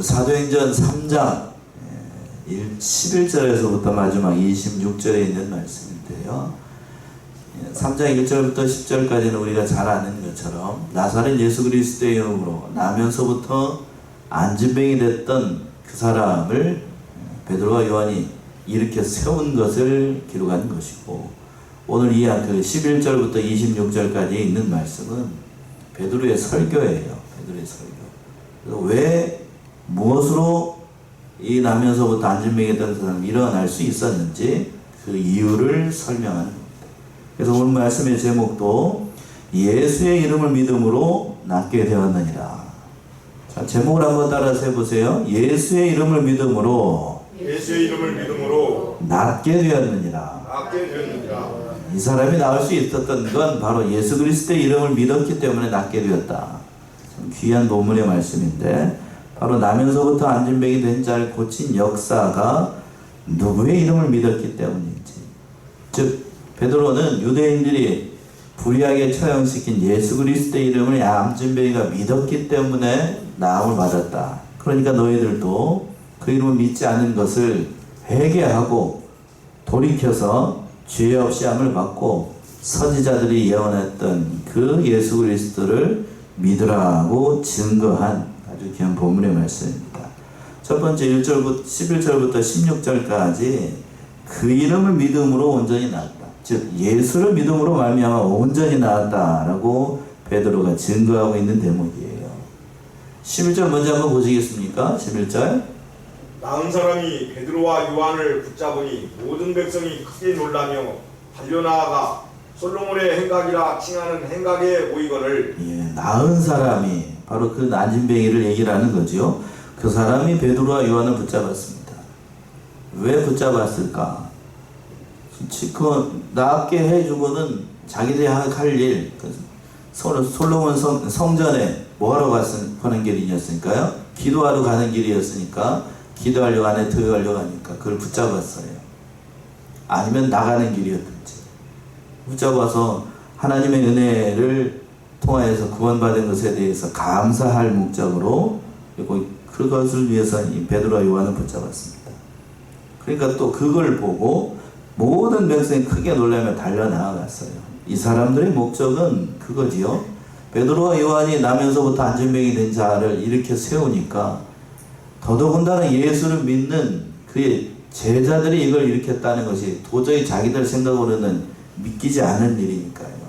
사도행전 3장 11절에서부터 마지막 26절에 있는 말씀인데요. 3장 1절부터 10절까지는 우리가 잘 아는 것처럼 나사렛 예수 그리스도의 이름으로 나면서부터 안진병이 됐던 그 사람을 베드로와 요한이 일으켜 세운 것을 기록한 것이고, 오늘 이 그 11절부터 26절까지 있는 말씀은 베드로의 설교예요. 베드로의 설교. 그래서 왜 무엇으로 이 나면서부터 안진병이 됐던 사람이 일어날 수 있었는지 그 이유를 설명하는 겁니다. 그래서 오늘 말씀의 제목도 예수의 이름을 믿음으로 낫게 되었느니라. 자, 제목을 한번 따라서 해보세요. 예수의 이름을 믿음으로 낫게 되었느니라. 이 사람이 나을 수 있었던 건 바로 예수 그리스도의 이름을 믿었기 때문에 낫게 되었다. 참 귀한 본문의 말씀인데, 바로 나면서부터 안진병이 된 자를 고친 역사가 누구의 이름을 믿었기 때문인지, 즉 베드로는 유대인들이 불의하게 처형시킨 예수 그리스도의 이름을 안진병이가 믿었기 때문에 나음을 받았다. 그러니까 너희들도 그 이름을 믿지 않은 것을 회개하고 돌이켜서 죄 없이 함을 받고 선지자들이 예언했던 그 예수 그리스도를 믿으라고 증거한 아주 귀한 본문의 말씀입니다. 첫 번째 11절부터 16절까지 그 이름을 믿음으로 온전히 나았다. 즉 예수를 믿음으로 말미암아 온전히 나았다라고 베드로가 증거하고 있는 대목이에요. 11절 먼저 한번 보시겠습니까? 11절. 나은 사람이 베드로와 요한을 붙잡으니 모든 백성이 크게 놀라며 달려나아가 솔로몬의 행각이라 칭하는 행각에 모이거늘. 나은 사람이 바로 그 안진뱅이를 얘기를 하는 거죠. 그 사람이 베드로와 요한을 붙잡았습니다. 왜 붙잡았을까? 그 낫게 해주고는 자기들이 할 일, 솔로몬 성전에 뭐하러 가는 길이었으니까요? 기도하러 가는 길이었으니까 기도하려고 하네, 들어가려고 하니까 그걸 붙잡았어요. 아니면 나가는 길이었든지 붙잡아서 하나님의 은혜를 통하여서 구원받은 것에 대해서 감사할 목적으로, 그리고 그것을 위해서 이 베드로와 요한을 붙잡았습니다. 그러니까 또 그걸 보고 모든 백성이 크게 놀라며 달려나아갔어요. 이 사람들의 목적은 그거지요. 베드로와 요한이 나면서부터 안진병이 된 자를 일으켜 세우니까 더더군다나 예수를 믿는 그의 제자들이 이걸 일으켰다는 것이 도저히 자기들 생각으로는 믿기지 않은 일이니까요.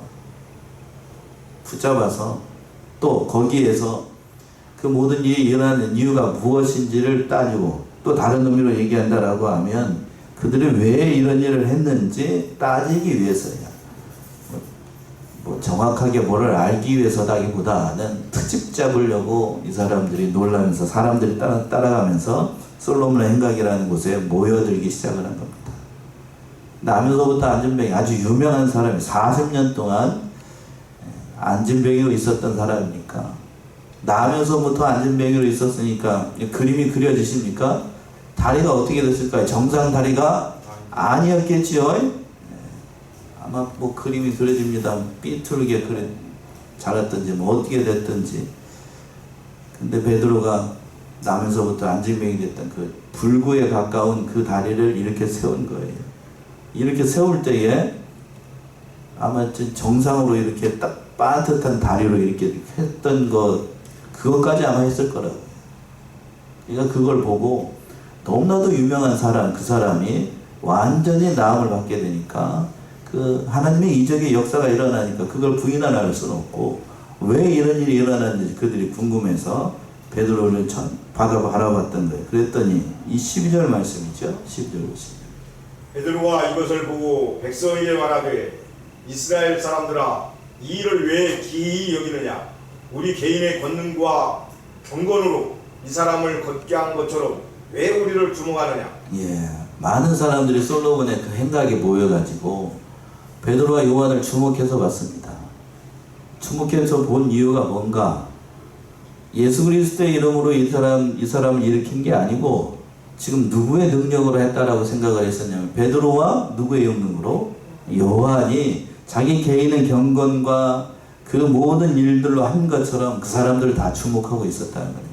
붙잡아서 또 거기에서 그 모든 일이 일어나는 이유가 무엇인지를 따지고, 또 다른 의미로 얘기한다라고 하면 그들이 왜 이런 일을 했는지 따지기 위해서야. 정확하게 뭐를 알기 위해서다기보다는 트집 잡으려고 이 사람들이 놀라면서 사람들이 따라가면서 솔로몬의 행각이라는 곳에 모여들기 시작을 한 겁니다. 나면서부터 안진병이 아주 유명한 사람이 40년 동안 안진병이로 있었던 사람이니까, 나면서부터 안진병이로 있었으니까 그림이 그려지십니까? 다리가 어떻게 됐을까요? 정상 다리가 아니었겠지요. 아마 뭐 그림이 그려집니다. 삐뚤게 자랐든지 뭐 어떻게 됐든지. 근데 베드로가 나면서부터 안진병이 됐던 그 불구에 가까운 그 다리를 이렇게 세운 거예요. 이렇게 세울 때에 아마 정상으로 이렇게 딱 빠듯한 다리로 이렇게 했던 그것까지 아마 했을 거라고요. 그러니까 그걸 보고 너무나도 유명한 사람, 그 사람이 완전히 나음을 받게 되니까, 그 하나님의 이적의 역사가 일어나니까 그걸 부인할 수는 없고, 왜 이런 일이 일어났는지 그들이 궁금해서 베드로를 바라봤던 거예요. 그랬더니 이 12절 말씀이죠. 12절 보시죠. 베드로가 이것을 보고 백성에게 말하되, 이스라엘 사람들아, 이 일을 왜 기이 여기느냐? 우리 개인의 권능과 경건으로 이 사람을 걷게 한 것처럼 왜 우리를 주목하느냐? 많은 사람들이 솔로몬의 그 행각에 모여가지고 베드로와 요한을 주목해서 봤습니다. 주목해서 본 이유가 뭔가? 예수 그리스도의 이름으로 이 사람을 일으킨 게 아니고 지금 누구의 능력으로 했다라고 생각을 했었냐면, 베드로와 누구의 능력으로? 요한이 자기 개인의 경건과 그 모든 일들로 한 것처럼 그 사람들을 다 주목하고 있었다는 거예요.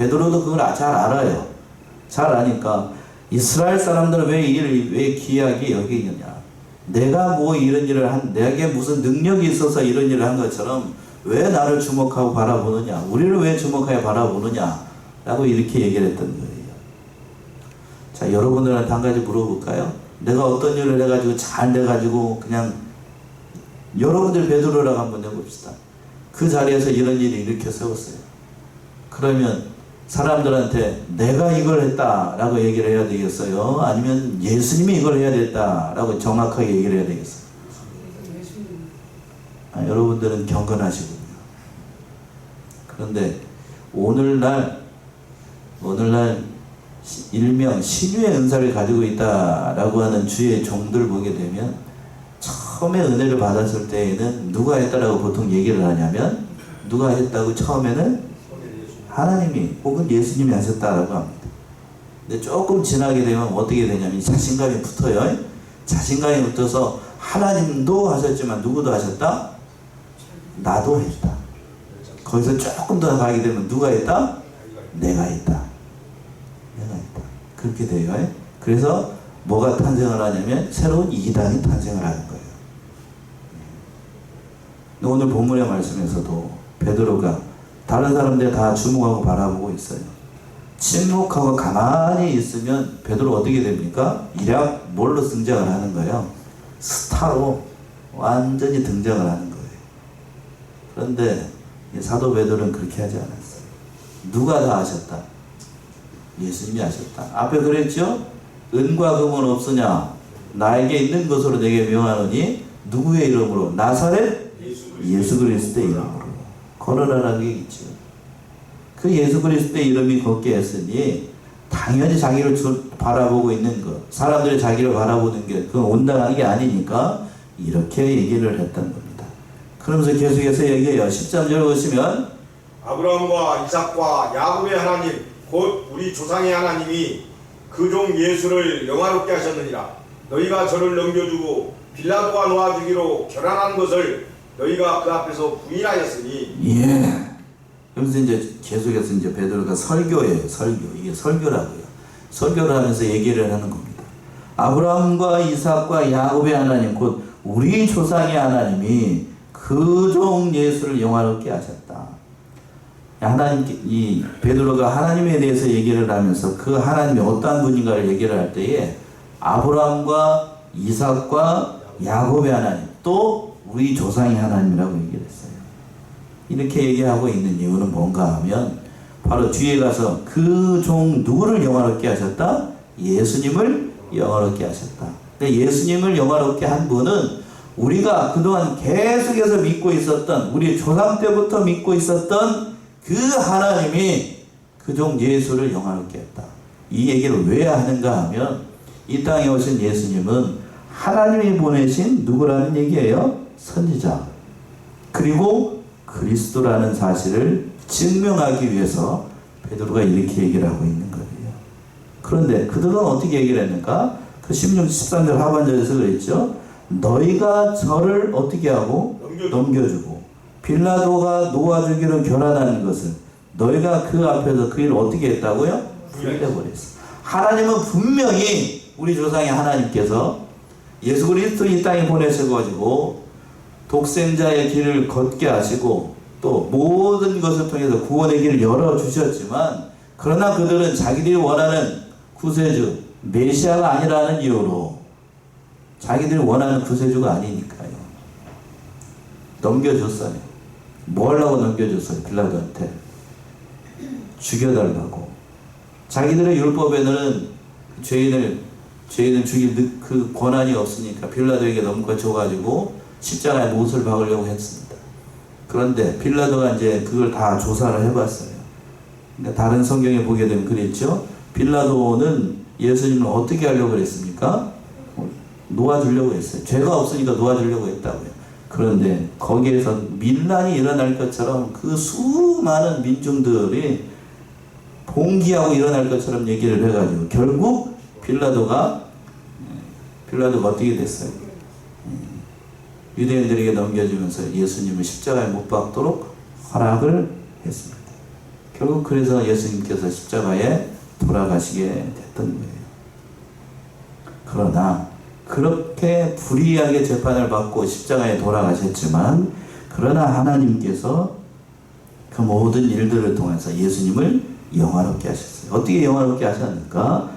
베드로도 그걸 잘 알아요. 잘 아니까 이스라엘 사람들은 왜 기이하게 여기느냐. 내가 뭐 이런 일을 내게 무슨 능력이 있어서 이런 일을 한 것처럼 왜 나를 주목하고 바라보느냐. 우리를 왜 주목하여 바라보느냐. 라고 이렇게 얘기를 했던 거예요. 자, 여러분들한테 한 가지 물어볼까요? 내가 어떤 일을 해가지고 잘 돼가지고 그냥 여러분들 베드로라고 한번 해봅시다. 그 자리에서 이런 일이 일으켜 세웠어요. 그러면 사람들한테 내가 이걸 했다라고 얘기를 해야 되겠어요? 아니면 예수님이 이걸 해야 됐다라고 정확하게 얘기를 해야 되겠어요? 여러분들은 경건하시군요. 그런데 오늘날 일명 신유의 은사를 가지고 있다라고 하는 주의 종들 보게 되면 처음에 은혜를 받았을 때에는 누가 했다라고 보통 얘기를 하냐면 누가 했다고 처음에는 하나님이 혹은 예수님이 하셨다라고 합니다. 근데 조금 지나게 되면 어떻게 되냐면 자신감이 붙어요. 자신감이 붙어서 하나님도 하셨지만 누구도 하셨다? 나도 했다. 거기서 조금 더 가게 되면 누가 했다? 내가 했다. 내가 했다. 그렇게 돼요. 그래서 뭐가 탄생을 하냐면 새로운 이단이 탄생을 하는 거예요. 오늘 본문의 말씀에서도 베드로가 다른 사람들 다 주목하고 바라보고 있어요. 침묵하고 가만히 있으면 베드로 어떻게 됩니까? 일약 뭘로 등장을 하는 거예요? 스타로 완전히 등장을 하는 거예요. 그런데 사도 베드로는 그렇게 하지 않았어요. 누가 다 하셨다? 예수님이 하셨다. 앞에 그랬죠? 은과 금은 없으냐? 나에게 있는 것으로 내게 명하노니 누구의 이름으로? 나사렛 예수 그리스도의 이름으로. 거론하라는 게 있죠. 그 예수 그리스도의 이름이 걷게 했으니 당연히 자기를 바라보고 있는 것, 사람들이 자기를 바라보는 게 그건 온당하는 게 아니니까 이렇게 얘기를 했던 겁니다. 그러면서 계속해서 얘기해요. 13절 보시면 아브라함과 이삭과 야곱의 하나님 곧 우리 조상의 하나님이 그 종 예수를 영화롭게 하셨느니라. 너희가 저를 넘겨주고 빌라도가 놓아주기로 결단한 것을 너희가 그 앞에서 부인하였으니. 예. 그러면서 이제 계속해서 이제 베드로가 설교예요. 설교. 이게 설교라고요. 설교를 하면서 얘기를 하는 겁니다. 아브라함과 이삭과 야곱의 하나님 곧 우리 조상의 하나님이 그 종 예수를 영화롭게 하셨다. 하나님, 이 베드로가 하나님에 대해서 얘기를 하면서 그 하나님이 어떠한 분인가를 얘기를 할 때에 아브라함과 이삭과 야곱의 하나님 또 우리 조상의 하나님이라고 얘기를 했어요. 이렇게 얘기하고 있는 이유는 뭔가 하면 바로 뒤에 가서 그 종 누구를 영화롭게 하셨다? 예수님을 영화롭게 하셨다. 근데 예수님을 영화롭게 한 분은 우리가 그동안 계속해서 믿고 있었던 우리 조상 때부터 믿고 있었던 그 하나님이 그 종 예수를 영화롭게 했다. 이 얘기를 왜 하는가 하면 이 땅에 오신 예수님은 하나님이 보내신 누구라는 얘기예요? 선지자. 그리고 그리스도라는 사실을 증명하기 위해서 베드로가 이렇게 얘기를 하고 있는 거예요. 그런데 그들은 어떻게 얘기를 했는가? 그 16, 13절 하반절에서 그랬죠. 너희가 저를 어떻게 하고? 넘겨주고 빌라도가 놓아주기로 결단하는 것을 너희가 그 앞에서 그 일을 어떻게 했다고요? 부인해버렸어. 하나님은 분명히 우리 조상의 하나님께서 예수 그리스도 이 땅에 보내셔가지고 독생자의 길을 걷게 하시고 또 모든 것을 통해서 구원의 길을 열어주셨지만 그러나 그들은 자기들이 원하는 구세주 메시아가 아니라는 이유로 자기들이 원하는 구세주가 아니니까요. 넘겨줬어요. 뭐 하려고 넘겨줬어요? 빌라도한테 죽여달라고. 자기들의 율법에는 죄인을 죽일 그 권한이 없으니까 빌라도에게 넘겨줘가지고 십자가에 못을 박으려고 했습니다. 그런데 빌라도가 이제 그걸 다 조사를 해봤어요. 그러니까 다른 성경에 보게 되면 그랬죠. 빌라도는 예수님을 어떻게 하려고 그랬습니까? 놓아주려고 했어요. 죄가 없으니까 놓아주려고 했다고요. 그런데 거기에서 밀란이 일어날 것처럼 그 수많은 민중들이 봉기하고 일어날 것처럼 얘기를 해가지고 결국 빌라도가 어떻게 됐어요? 유대인들에게 넘겨주면서 예수님을 십자가에 못 박도록 허락을 했습니다. 결국 그래서 예수님께서 십자가에 돌아가시게 됐던 거예요. 그러나 그렇게 불의하게 재판을 받고 십자가에 돌아가셨지만, 그러나 하나님께서 그 모든 일들을 통해서 예수님을 영화롭게 하셨어요. 어떻게 영화롭게 하셨는가?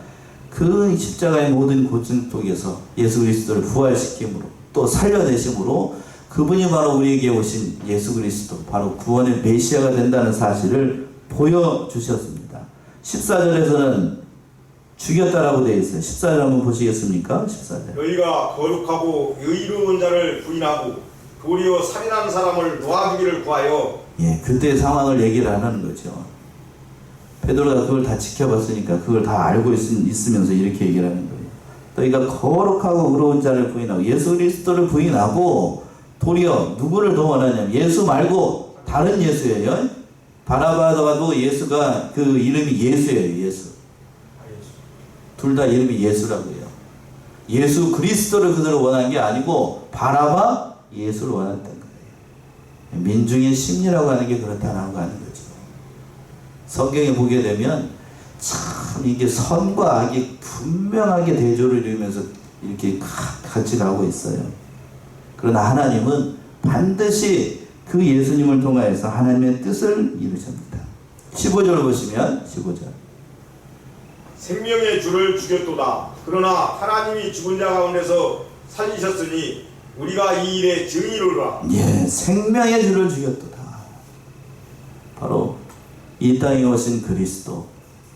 그 십자가의 모든 고통 속에서 예수 그리스도를 부활시킴으로, 또 살려내심으로, 그분이 바로 우리에게 오신 예수 그리스도, 바로 구원의 메시아가 된다는 사실을 보여주셨습니다. 14절에서는 죽였다라고 되어 있어요. 14절 한번 보시겠습니까? 14절. 너희가 거룩하고 의로운 자를 부인하고 도리어 살인한 사람을 놓아주기를 구하여. 예, 그때 상황을 얘기를 안 하는 거죠. 베드로가 그걸 다 지켜봤으니까 그걸 다 알고 있으면서 이렇게 얘기를 하는 거예요. 너희가 거룩하고 의로운 자를 부인하고 예수 그리스도를 부인하고 도리어 누구를 더 원하냐면 예수 말고 다른 예수예요. 바라바도 예수가 그 이름이 예수예요. 예수. 둘 다 이름이 예수라고요. 예수 그리스도를 그들을 원한 게 아니고 바라바 예수를 원했던 거예요. 민중의 심리라고 하는 게 그렇다는 거 아닌 거죠. 성경에 보게 되면 참 이게 선과 악이 분명하게 대조를 이루면서 이렇게 같이 가고 있어요. 그러나 하나님은 반드시 그 예수님을 통하여서 하나님의 뜻을 이루십니다. 15절을 보시면 15절. 생명의 주를 죽였도다. 그러나 하나님이 죽은 자 가운데서 살리셨으니 우리가 이 일의 증인이로라. 예, 생명의 주를 죽였도다. 바로 이 땅에 오신 그리스도,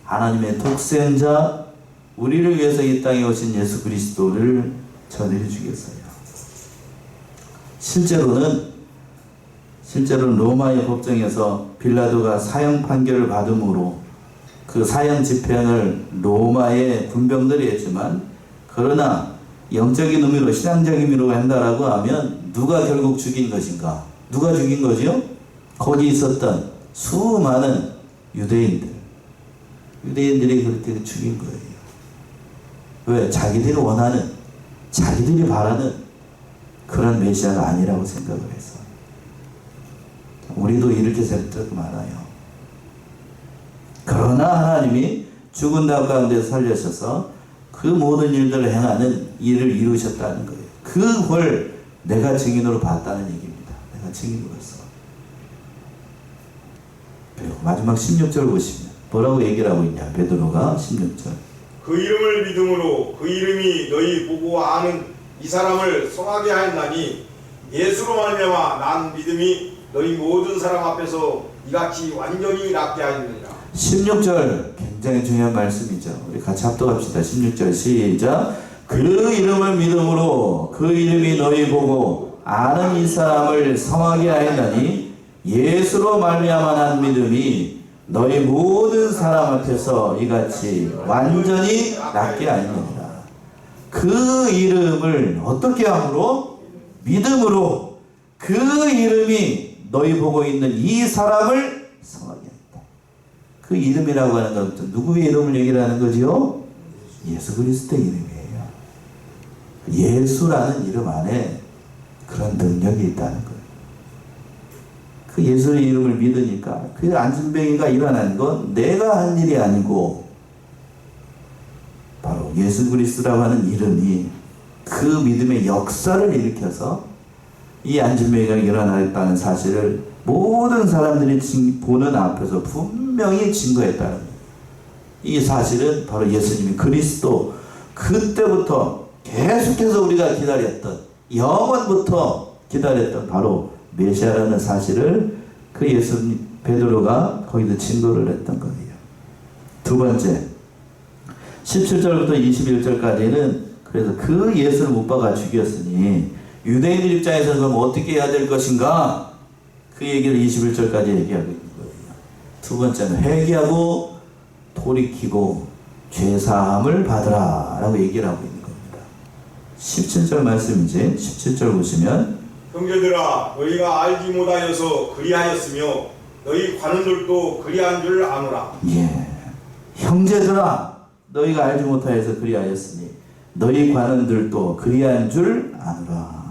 하나님의 독생자, 우리를 위해서 이 땅에 오신 예수 그리스도를 전해 주겠어요. 실제로는 로마의 법정에서 빌라도가 사형 판결을 받음으로 그 사형 집행을 로마의 군병들이 했지만, 그러나 영적인 의미로 신앙적인 의미로 한다라고 하면 누가 결국 죽인 것인가? 누가 죽인 거죠? 거기 있었던 수많은 유대인들이 그렇게 죽인 거예요. 왜? 자기들이 원하는, 자기들이 바라는 그런 메시아가 아니라고 생각을 해서. 우리도 이렇게 될 때가 많아요. 그러나 하나님이 죽은 자 가운데서 살려셔서 그 모든 일들을 행하는 일을 이루셨다는 거예요. 그걸 내가 증인으로 봤다는 얘기입니다. 내가 증인으로서. 그리고 마지막 16절 보시면 뭐라고 얘기를 하고 있냐? 베드로가 16절. 그 이름을 믿음으로 그 이름이 너희 보고 아는 이 사람을 성하게 하였나니 예수로 말미암아 난 믿음이 너희 모든 사람 앞에서 이같이 완전히 낫게 하였느니라. 16절 굉장히 중요한 말씀이죠. 우리 같이 합독합시다. 16절 시작. 그 이름을 믿음으로 그 이름이 너희 보고 아는 이 사람을 성하게 하였나니 예수로 말미암아 난 믿음이 너희 모든 사람 앞에서 이같이 완전히 낫게 하였느니라. 그 이름을 어떻게 함으로? 믿음으로 그 이름이 너희 보고 있는 이 사람을 성하게 했다. 그 이름이라고 하는 것은 누구의 이름을 얘기를 하는 거지요? 예수 그리스도의 이름이에요. 예수라는 이름 안에 그런 능력이 있다는 거예요. 그 예수의 이름을 믿으니까 그 안진병이가 일어난 건 내가 한 일이 아니고 바로 예수 그리스도라고 하는 이름이 그 믿음의 역사를 일으켜서 이 안진병이가 일어났다는 사실을 모든 사람들이 보는 앞에서 분명히 증거했다는 거예요. 이 사실은 바로 예수님이 그리스도, 그때부터 계속해서 우리가 기다렸던, 영원부터 기다렸던 바로 메시아라는 사실을 그 예수님 베드로가 거기서 증거를 했던 거예요. 두 번째, 17절부터 21절까지는 그래서 그 예수를 못 박아 죽였으니 유대인들 입장에서는 그럼 어떻게 해야 될 것인가? 그 얘기를 21절까지 얘기하고 있는 거예요. 두 번째는 회개하고 돌이키고 죄사함을 받으라 라고 얘기를 하고 있는 겁니다. 17절 말씀이지. 17절 보시면 형제들아 너희가 알지 못하여서 그리하였으며 너희 관원들도 그리한 줄 아노라. 예, 형제들아 너희가 알지 못하여서 그리하였으니 너희 관원들도 그리한 줄 아노라.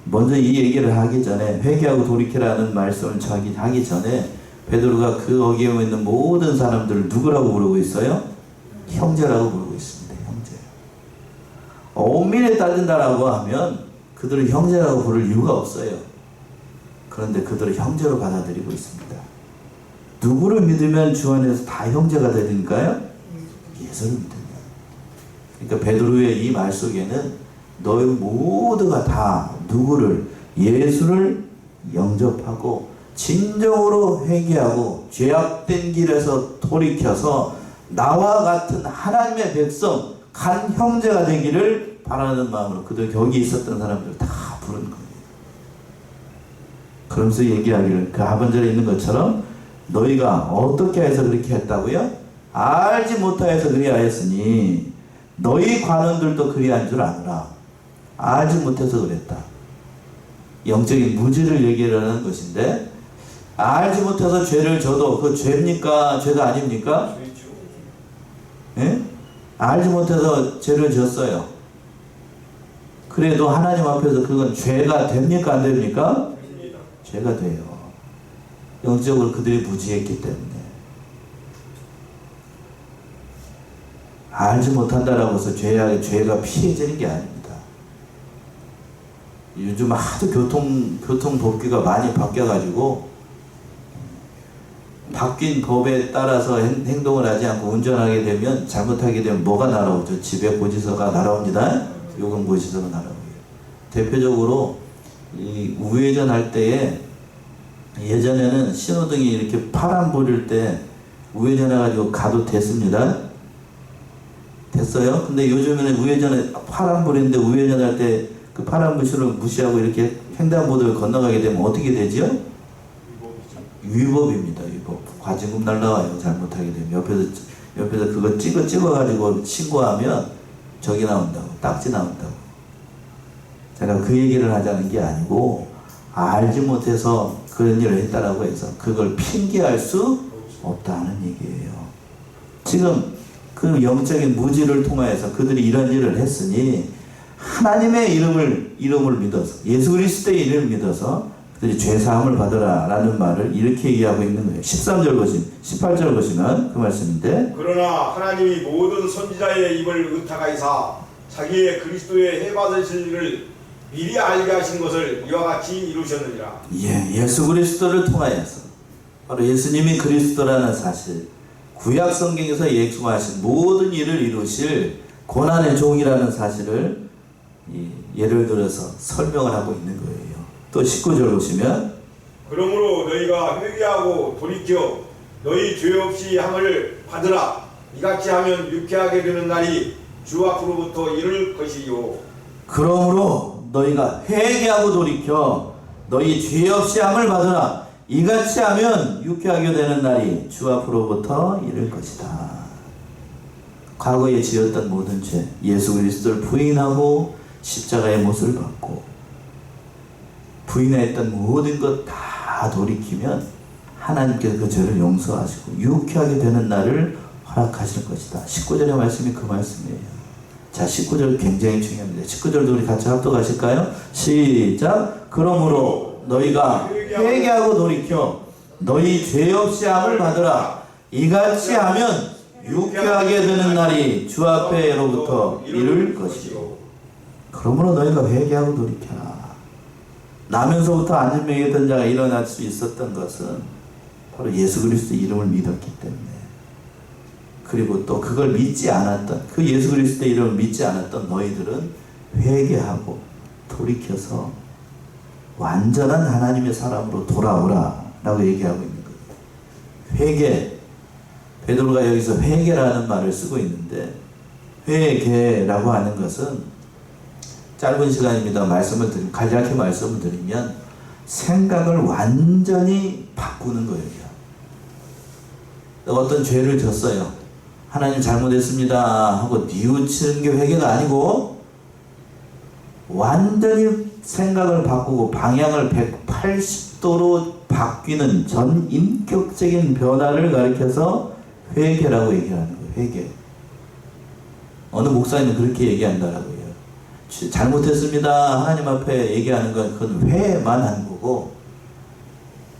먼저 이 얘기를 하기 전에 회개하고 돌이키라는 말씀을 하기 전에 베드로가 그 거기에 있는 모든 사람들을 누구라고 부르고 있어요? 형제라고 부르고 있습니다. 형제. 엄밀히 따진다라고 하면 그들을 형제라고 부를 이유가 없어요. 그런데 그들을 형제로 받아들이고 있습니다. 누구를 믿으면 주 안에서 다 형제가 되니까요? 예수를 믿으면. 그러니까 베드로의 이 말 속에는 너희 모두가 다 누구를, 예수를 영접하고 진정으로 회개하고 죄악된 길에서 돌이켜서 나와 같은 하나님의 백성, 간 형제가 되기를 바라는 마음으로 그들 거기 있었던 사람들을 다 부른 거예요. 그러면서 얘기하기를 그 하반절에 있는 것처럼 너희가 어떻게 해서 그렇게 했다고요? 알지 못하여서 그리하였으니 너희 관원들도 그리한 줄 아노라. 알지 못해서 그랬다. 영적인 무지를 얘기하는 것인데, 알지 못해서 죄를 져도 그 죄입니까? 죄가 아닙니까? 예? 알지 못해서 죄를 졌어요. 그래도 하나님 앞에서 그건 죄가 됩니까? 안 됩니까? 죄가 돼요. 영적으로 그들이 무지했기 때문에. 알지 못한다라고 해서 죄가 피해지는 게 아닙니다. 요즘 하도 교통 법규가 많이 바뀌어가지고 바뀐 법에 따라서 행동을 하지 않고 운전하게 되면, 잘못하게 되면 뭐가 날아오죠? 집에 고지서가 날아옵니다. 요금 고지서가 날아오고요. 대표적으로 이 우회전 할 때에 예전에는 신호등이 이렇게 파란불일 때 우회전해가지고 가도 됐습니다. 됐어요? 근데 요즘에는 우회전에 파란불인데 우회전할 때 그 파란불 신호를 무시하고 이렇게 횡단보도를 건너가게 되면 어떻게 되죠? 위법입니다. 위법. 과징금 날라와요. 잘못하게 되면 옆에서 그거 찍어가지고 신고하면 저기 나온다고, 딱지 나온다고. 제가 그 얘기를 하자는 게 아니고, 알지 못해서 그런 일을 했다라고 해서 그걸 핑계할 수 없다는 얘기예요. 지금 그 영적인 무지를 통하여서 그들이 이런 일을 했으니 하나님의 이름을 믿어서, 예수 그리스도의 이름을 믿어서 그들이 죄사함을 받으라 라는 말을 이렇게 얘기하고 있는 거예요. 18절 보시면 그 말씀인데, 그러나 하나님이 모든 선지자의 입을 의탁하이사 자기의 그리스도의 해받으실 일을 미리 알게 하신 것을 이와 같이 이루셨느니라. 예수 그리스도를 통하여서, 바로 예수님이 그리스도라는 사실, 구약 성경에서 예수하신 모든 일을 이루실 고난의 종이라는 사실을 예를 들어서 설명을 하고 있는 거예요. 또 19절 보시면, 그러므로 너희가 회개하고 돌이켜 너희 죄 없이 함을 받으라. 이같이 하면 유쾌하게 되는 날이 주 앞으로부터 이를 것이요. 그러므로 너희가 회개하고 돌이켜 너희 죄 없이 함을 받으라. 이같이 하면 유쾌하게 되는 날이 주 앞으로부터 이를 것이다. 과거에 지었던 모든 죄, 예수 그리스도를 부인하고 십자가의 못을 받고 부인했던 모든 것 다 돌이키면 하나님께서 그 죄를 용서하시고 유쾌하게 되는 날을 허락하실 것이다. 19절의 말씀이 그 말씀이에요. 자, 19절 굉장히 중요합니다. 19절도 우리 같이 합독하실까요? 시작. 그러므로 너희가 회개하고 돌이켜 너희 죄 없이 함을 받으라. 이같이 하면 유쾌하게 되는 날이 주 앞에로부터 이를 것이요. 그러므로 너희가 회개하고 돌이켜라. 나면서부터 안전명했던 자가 일어날 수 있었던 것은 바로 예수 그리스도 이름을 믿었기 때문에, 그리고 또 그걸 믿지 않았던, 그 예수 그리스도의 이름을 믿지 않았던 너희들은 회개하고 돌이켜서 완전한 하나님의 사람으로 돌아오라 라고 얘기하고 있는 거예요. 회개, 베드로가 여기서 회개라는 말을 쓰고 있는데, 회개라고 하는 것은 짧은 시간입니다. 간략히 말씀을 드리면 생각을 완전히 바꾸는 거예요. 어떤 죄를 졌어요. 하나님 잘못했습니다 하고 뉘우치는 게 회개가 아니고, 완전히 생각을 바꾸고 방향을 180도로 바뀌는 전 인격적인 변화를 가리켜서 회개라고 얘기하는 거예요. 회개. 어느 목사님은 그렇게 얘기한다라고요. 잘못했습니다 하나님 앞에 얘기하는 건 그건 회만 하는 거고,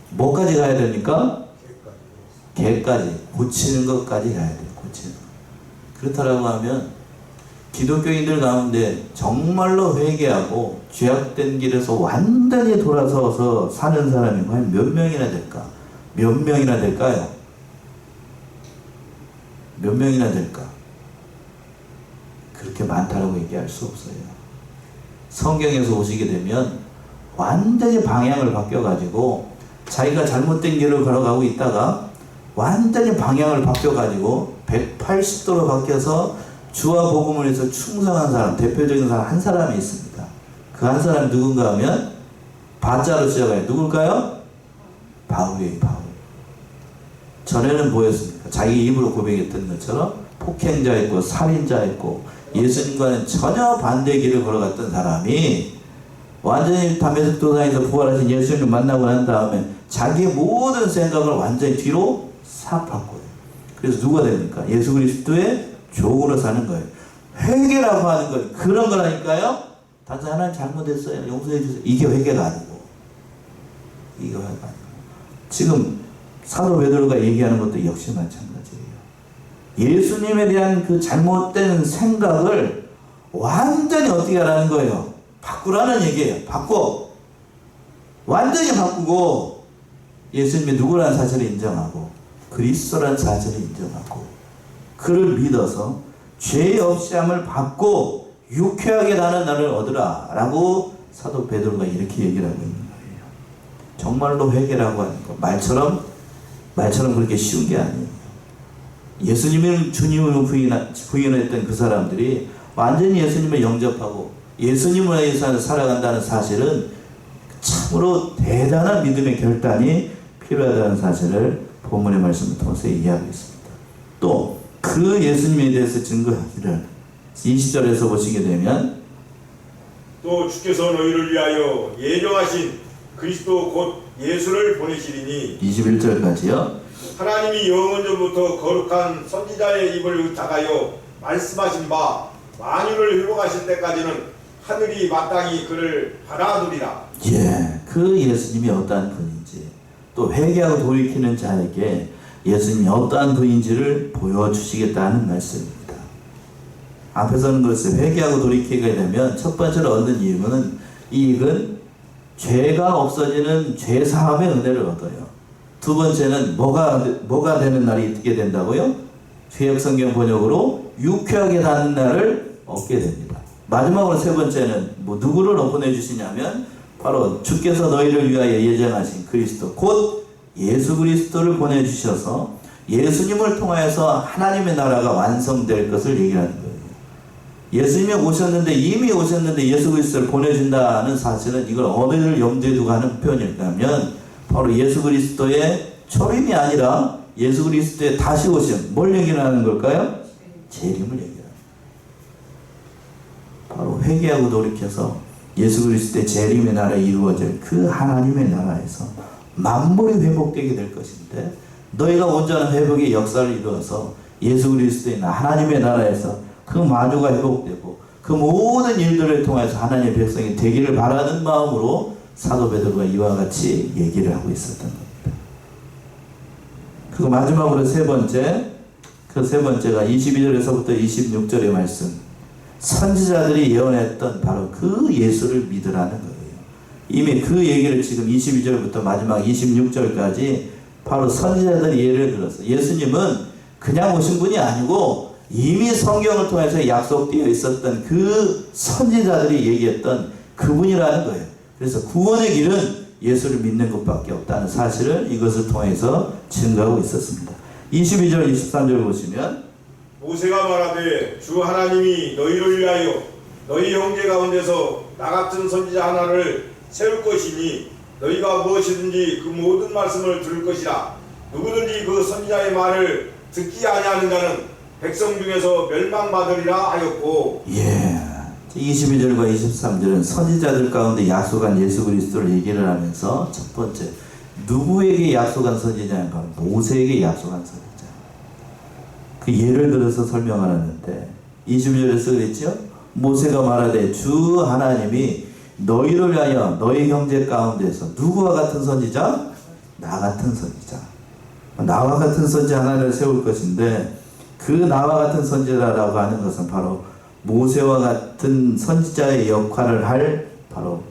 뭐까지 가야 됩니까? 개까지 고치는 것까지 해야 돼요. 고치는 것. 그렇다라고 하면 기독교인들 가운데 정말로 회개하고 죄악된 길에서 완전히 돌아서서 사는 사람이 과연 몇 명이나 될까? 몇 명이나 될까요? 몇 명이나 될까? 그렇게 많다라고 얘기할 수 없어요. 성경에서 보시게 되면 완전히 방향을 바뀌어가지고 자기가 잘못된 길을 걸어가고 있다가 완전히 방향을 바뀌어가지고 180도로 바뀌어서 주와 복음을 위해서 충성한 사람, 대표적인 사람 한 사람이 있습니다. 그 한 사람이 누군가 하면 바자로 시작해요. 누굴까요? 바울이에요. 바울. 전에는 뭐였습니까? 자기 입으로 고백했던 것처럼 폭행자였고 살인자였고 예수님과는 전혀 반대 길을 걸어갔던 사람이 완전히 담에색 도상에서 부활하신 예수님을 만나고 난 다음에 자기의 모든 생각을 완전히 뒤로 싹 바꿔요. 그래서 누가 됩니까? 예수 그리스도의 종으로 사는 거예요. 회개라고 하는 건 그런 거라니까요. 단지 하나님 잘못했어요. 용서해 주세요. 이게 회개가 아니고. 이게 회개가 아니고. 지금 사도 베드로가 얘기하는 것도 역시 마찬가지예요. 예수님에 대한 그 잘못된 생각을 완전히 어떻게 하라는 거예요? 바꾸라는 얘기예요. 바꿔. 완전히 바꾸고 예수님이 누구라는 사실을 인정하고 그리스도라는 사실을 인정하고 그를 믿어서 죄 없이 함을 받고 유쾌하게 나는 나를 얻으라 라고 사도 베드로가 이렇게 얘기를 하고 있는 거예요. 정말로 회개라고 하는 거 말처럼 그렇게 쉬운 게 아니에요. 예수님을 주님으로 부인했던 그 사람들이 완전히 예수님을 영접하고 예수님을 위해서 살아간다는 사실은 참으로 대단한 믿음의 결단이 필요하다는 사실을 본문의 말씀을 통해서 얘기하고 있습니다. 또 그 예수님에 대해서 증거하기를 20절에서 보시게 되면 또 주께서 너희를 위하여 예정하신 그리스도 곧 예수를 보내시리니 21절까지요. 하나님이 영원 전부터 거룩한 선지자의 입을 의탁하여 말씀하신 바 만유를 회복하실 때까지는 하늘이 마땅히 그를 받아두리라. 예, 그 예수님이 어떠한 분인지 또 회개하고 돌이키는 자에게 예수님이 어떠한 분인지를 보여주시겠다는 말씀입니다. 앞에서는 그랬어요. 회개하고 돌이키게 되면 첫 번째로 얻는 이익은 죄가 없어지는 죄사함의 은혜를 얻어요. 두 번째는 뭐가 되는 날이 있게 된다고요? 죄역 성경 번역으로 유쾌하게 닿는 날을 얻게 됩니다. 마지막으로 세 번째는 누구를 보내주시냐면 바로 주께서 너희를 위하여 예정하신 그리스도 곧 예수 그리스도를 보내주셔서 예수님을 통하여서 하나님의 나라가 완성될 것을 얘기하는 거예요. 예수님이 이미 오셨는데 예수 그리스도를 보내준다는 사실은 이걸 어디를 염두에 두고 하는 표현일까면 바로 예수 그리스도의 초림이 아니라 예수 그리스도의 다시 오심. 뭘 얘기하는 걸까요? 재림을 얘기하는 거예요. 바로 회개하고 돌이켜서 예수 그리스도의 재림의 나라에 이루어질 그 하나님의 나라에서 만물이 회복되게 될 것인데 너희가 온전한 회복의 역사를 이루어서 예수 그리스도의 하나님의 나라에서 그 만유가 회복되고 그 모든 일들을 통해서 하나님의 백성이 되기를 바라는 마음으로 사도 베드로가 이와 같이 얘기를 하고 있었던 겁니다. 그리고 마지막으로 세 번째가 22절에서부터 26절의 말씀. 선지자들이 예언했던 바로 그 예수를 믿으라는 거예요. 이미 그 얘기를 지금 22절부터 마지막 26절까지 바로 선지자들이 예를 들어서 예수님은 그냥 오신 분이 아니고 이미 성경을 통해서 약속되어 있었던 그 선지자들이 얘기했던 그분이라는 거예요. 그래서 구원의 길은 예수를 믿는 것밖에 없다는 사실을 이것을 통해서 증거하고 있었습니다. 22절 23절 보시면 모세가 말하되 주 하나님이 너희를 위하여 너희 형제 가운데서 나 같은 선지자 하나를 세울 것이니 너희가 무엇이든지 그 모든 말씀을 들을 것이라. 누구든지 그 선지자의 말을 듣지 아니하는 자는 백성 중에서 멸망받으리라 하였고. 예. 22절과 23절은 선지자들 가운데 약속한 예수 그리스도를 얘기를 하면서 첫 번째 누구에게 약속한 선지자는 바로 모세에게 약속한 선지자. 그 예를 들어서 설명하는데 22절에서 그랬죠. 모세가 말하되 주 하나님이 너희를 위하여 너희 형제 가운데서 누구와 같은 선지자? 나 같은 선지자. 나와 같은 선지자 하나를 세울 것인데, 그 나와 같은 선지자라고 하는 것은 바로 모세와 같은 선지자의 역할을 할 바로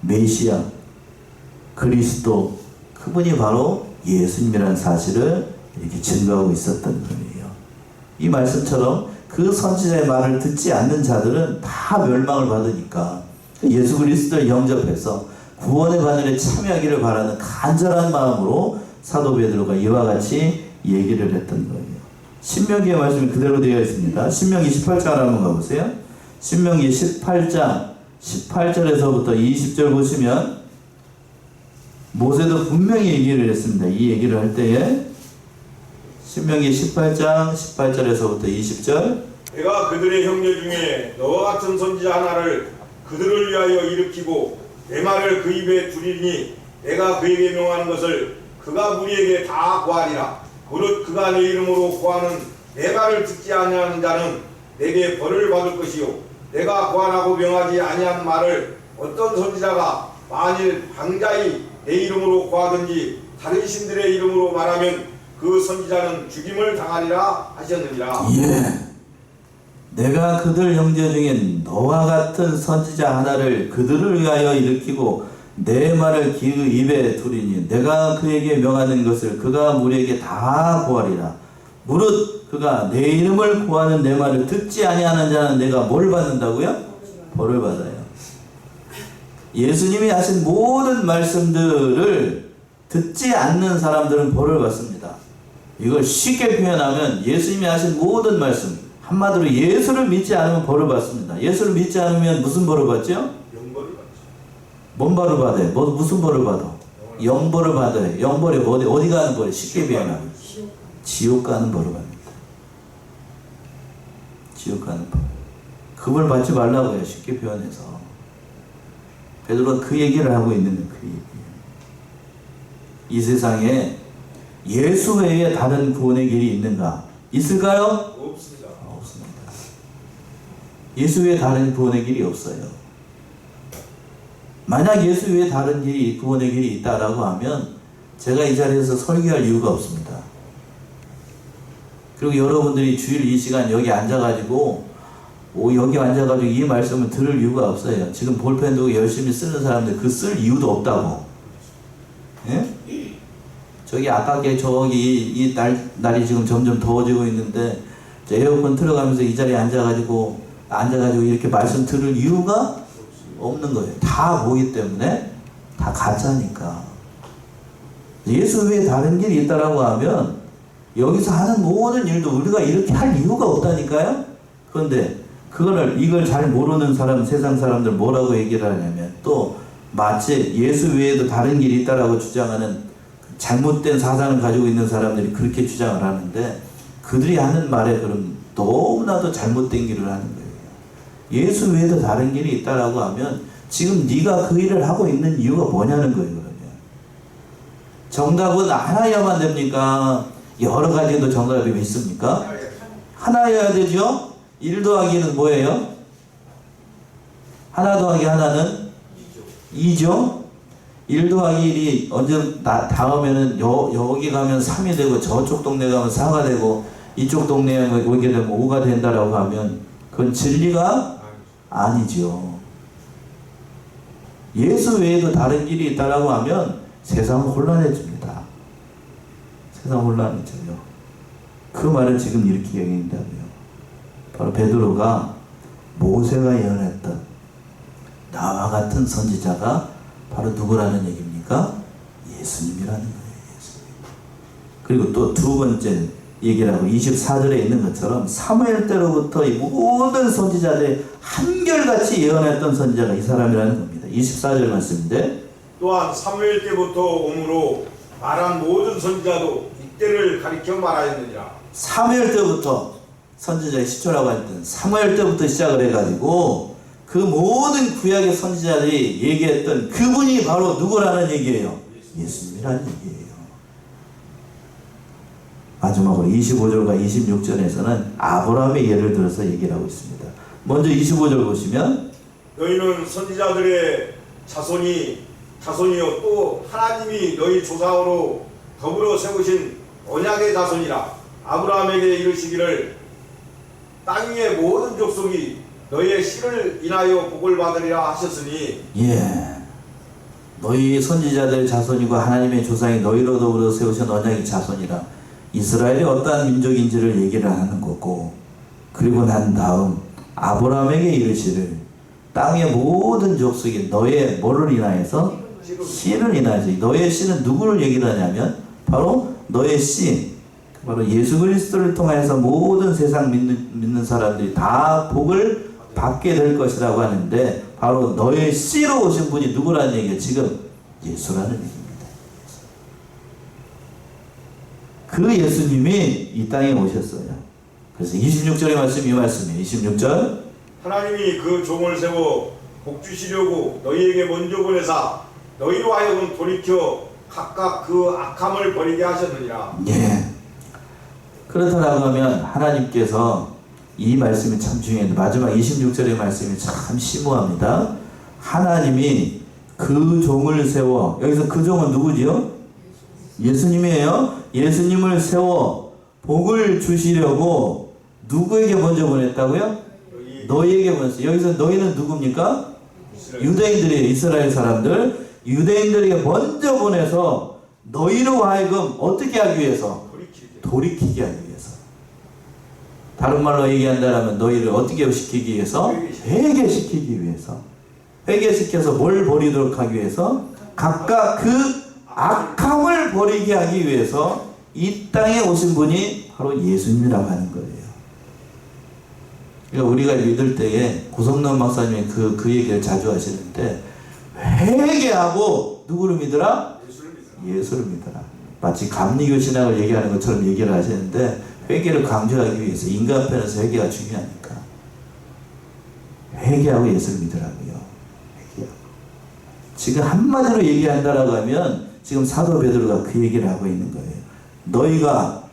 메시아 그리스도, 그분이 바로 예수님이라는 사실을 이렇게 증거하고 있었던 거예요. 이 말씀처럼 그 선지자의 말을 듣지 않는 자들은 다 멸망을 받으니까 예수 그리스도를 영접해서 구원의 바늘에 참여하기를 바라는 간절한 마음으로 사도 베드로가 이와 같이 얘기를 했던 거예요. 신명기의 말씀이 그대로 되어 있습니다. 신명기 18장 한번 가보세요. 신명기 18장 18절에서부터 20절 보시면 모세도 분명히 얘기를 했습니다. 이 얘기를 할 때에 신명기 18장 18절에서부터 20절, 내가 그들의 형제 중에 너와 같은 선지자 하나를 그들을 위하여 일으키고 내 말을 그 입에 두리니 내가 그에게 명하는 것을 그가 우리에게 다 고하리라. 무릇 그가 내 이름으로 고하는 내 말을 듣지 아니하는 자는 내게 벌을 받을 것이요, 내가 고하라고 명하지 아니한 말을 어떤 선지자가 만일 방자히 내 이름으로 고하든지 다른 신들의 이름으로 말하면 그 선지자는 죽임을 당하리라 하셨느니라. 예. 내가 그들 형제 중에 너와 같은 선지자 하나를 그들을 위하여 일으키고 내 말을 그 입에 두리니 내가 그에게 명하는 것을 그가 우리에게 다 고하리라. 무릇 그가 내 이름을 고하는 내 말을 듣지 아니하는 자는 내가 뭘 받는다고요? 벌을 받아요. 예수님이 하신 모든 말씀들을 듣지 않는 사람들은 벌을 받습니다. 이걸 쉽게 표현하면 예수님이 하신 모든 말씀, 한마디로 예수를 믿지 않으면 벌을 받습니다. 예수를 믿지 않으면 무슨 벌을 받죠? 영벌을 받죠. 뭔 벌을 받아요? 무슨 벌을 받아? 영벌을 받아요. 영벌이 어디 가는 벌이? 쉽게 표현하면 지옥 가는 벌을 받습니다. 지옥 가는 벌. 그 벌 받지 말라고 해요. 쉽게 표현해서. 베드로가 그 얘기를 하고 있는 그 얘기예요. 이 세상에 예수 외에 다른 구원의 길이 있는가? 있을까요? 없습니다. 없습니다. 예수 외에 다른 구원의 길이 없어요. 만약 예수 외에 다른 길이, 구원의 길이 있다라고 하면 제가 이 자리에서 설교할 이유가 없습니다. 그리고 여러분들이 주일 이 시간 여기 앉아가지고 여기 앉아가지고 이 말씀을 들을 이유가 없어요. 지금 볼펜 두고 열심히 쓰는 사람들 그 쓸 이유도 없다고. 예? 저기 아깝게 저기 날이 지금 점점 더워지고 있는데 에어컨 틀어가면서 이 자리에 앉아가지고 이렇게 말씀 들을 이유가 없는 거예요. 다 보기 때문에 다 가짜니까. 예수 외에 다른 길이 있다라고 하면 여기서 하는 모든 일도 우리가 이렇게 할 이유가 없다니까요. 그런데 이걸 잘 모르는 사람, 세상 사람들 뭐라고 얘기를 하냐면 또 마치 예수 외에도 다른 길이 있다라고 주장하는 잘못된 사상을 가지고 있는 사람들이 그렇게 주장을 하는데 그들이 하는 말에 그럼 너무나도 잘못된 길을 하는 거예요. 예수 외에도 다른 길이 있다라고 하면 지금 네가 그 일을 하고 있는 이유가 뭐냐는 거예요. 그러면 정답은 하나여야만 됩니까? 여러 가지도 정답이 있습니까? 하나여야 되죠? 1 더하기는 뭐예요? 하나 더하기 하나는 2죠? 1 더하기 1이 언제 다음에는 여기 가면 3이 되고 저쪽 동네 가면 4가 되고 이쪽 동네에 오게 되면 5가 된다라고 하면 그건 진리가 아니죠. 예수 외에도 다른 길이 있다라고 하면 세상은 혼란해집니다. 세상 혼란해져요. 그 말을 지금 이렇게 얘기한다고요. 바로 베드로가 모세가 예언했던 나와 같은 선지자가 바로 누구라는 얘기입니까? 예수님이라는 거예요. 예수님. 그리고 또 두 번째 얘기를 하고 24절에 있는 것처럼 사무엘 때로부터 이 모든 선지자들이 한결같이 예언했던 선지자가 이 사람이라는 겁니다. 24절 말씀인데 또한 사무엘 때부터 오므로 말한 모든 선지자도 이때를 가리켜 말하였느니라. 사무엘 때부터 선지자의 시초라고 했던 사무엘 때부터 시작을 해가지고 그 모든 구약의 선지자들이 얘기했던 그분이 바로 누구라는 얘기예요? 예수님이라는 얘기예요. 마지막으로 25절과 26절에서는 아브라함의 예를 들어서 얘기를 하고 있습니다. 먼저 25절 보시면 너희는 선지자들의 자손이요 또 하나님이 너희 조상으로 더불어 세우신 언약의 자손이라 아브라함에게 이르시기를 땅 위의 모든 족속이 너희의 씨를 인하여 복을 받으리라 하셨으니 예. 너희 선지자들 자손이고 하나님의 조상이 너희로 더불어 세우신 언약의 자손이라. 이스라엘이 어떠한 민족인지를 얘기를 하는 거고, 그리고 난 다음 아브라함에게 이르시를 땅의 모든 족속이 너의 뭐를 인하여서? 씨를 인하여서. 너의 씨는 누구를 얘기를 하냐면 바로 너의 씨, 바로 예수 그리스도를 통해서 모든 세상 믿는 사람들이 다 복을 받게 될 것이라고 하는데, 바로 너의 씨로 오신 분이 누구라는 얘기예요? 지금 예수라는 얘기입니다. 그 예수님이 이 땅에 오셨어요. 그래서 26절의 말씀이 이 말씀이에요. 26절. 하나님이 그 종을 세워 복 주시려고 너희에게 먼저 보내사 너희로 하여금 돌이켜 각각 그 악함을 버리게 하셨느니라. 예. 그렇다라고 하면 하나님께서 이 말씀이 참 중요한데, 마지막 26절의 말씀이 참 심오합니다. 하나님이 그 종을 세워, 여기서 그 종은 누구지요? 예수님이에요. 예수님을 세워 복을 주시려고 누구에게 먼저 보냈다고요? 너희에게 보냈어요. 여기서 너희는 누굽니까? 유대인들이에요. 이스라엘 사람들. 유대인들에게 먼저 보내서 너희로 하여금 어떻게 하기 위해서? 돌이키게 하기 위해서. 다른 말로 얘기한다면 너희를 어떻게 시키기 위해서? 회개시키기 위해서. 회개시켜서 뭘 버리도록 하기 위해서? 각각 그 악함을 버리게 하기 위해서 이 땅에 오신 분이 바로 예수님이라고 하는 거예요. 그러니까 우리가 믿을 때에 고성남 목사님이 그 얘기를 자주 하시는데, 회개하고 누구를 믿으라? 예수를 믿어라. 마치 감리교 신학을 얘기하는 것처럼 얘기를 하시는데, 회개를 강조하기 위해서 인간 편에서 회개가 중요하니까 회개하고 예수를 믿으라고요. 회개하고. 지금 한마디로 얘기한다라고 하면 지금 사도 베드로가 그 얘기를 하고 있는 거예요. 너희가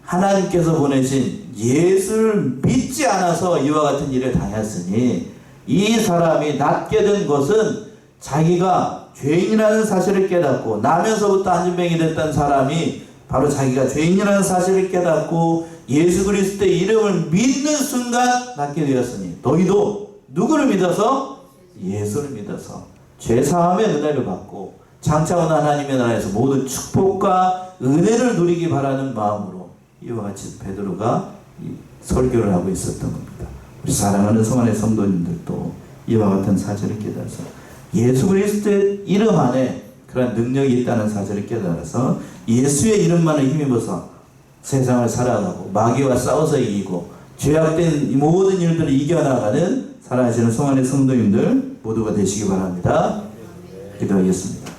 하나님께서 보내신 예수를 믿지 않아서 이와 같은 일을 당했으니, 이 사람이 낫게 된 것은 자기가 죄인이라는 사실을 깨닫고, 나면서부터 안전병이 됐던 사람이 바로 자기가 죄인이라는 사실을 깨닫고 예수 그리스도의 이름을 믿는 순간 낫게 되었으니, 너희도 누구를 믿어서? 예수를 믿어서 죄사함의 은혜를 받고 장차 오는 하나님의 나라에서 모든 축복과 은혜를 누리기 바라는 마음으로 이와 같이 베드로가 설교를 하고 있었던 겁니다. 우리 사랑하는 성안의 성도님들도 이와 같은 사실을 깨달아서 예수 그리스도의 이름 안에 그런 능력이 있다는 사실을 깨달아서 예수의 이름만을 힘입어서 세상을 살아가고 마귀와 싸워서 이기고 죄악된 이 모든 일들을 이겨나가는 사랑하시는 성안의 성도님들 모두가 되시기 바랍니다. 기도하겠습니다.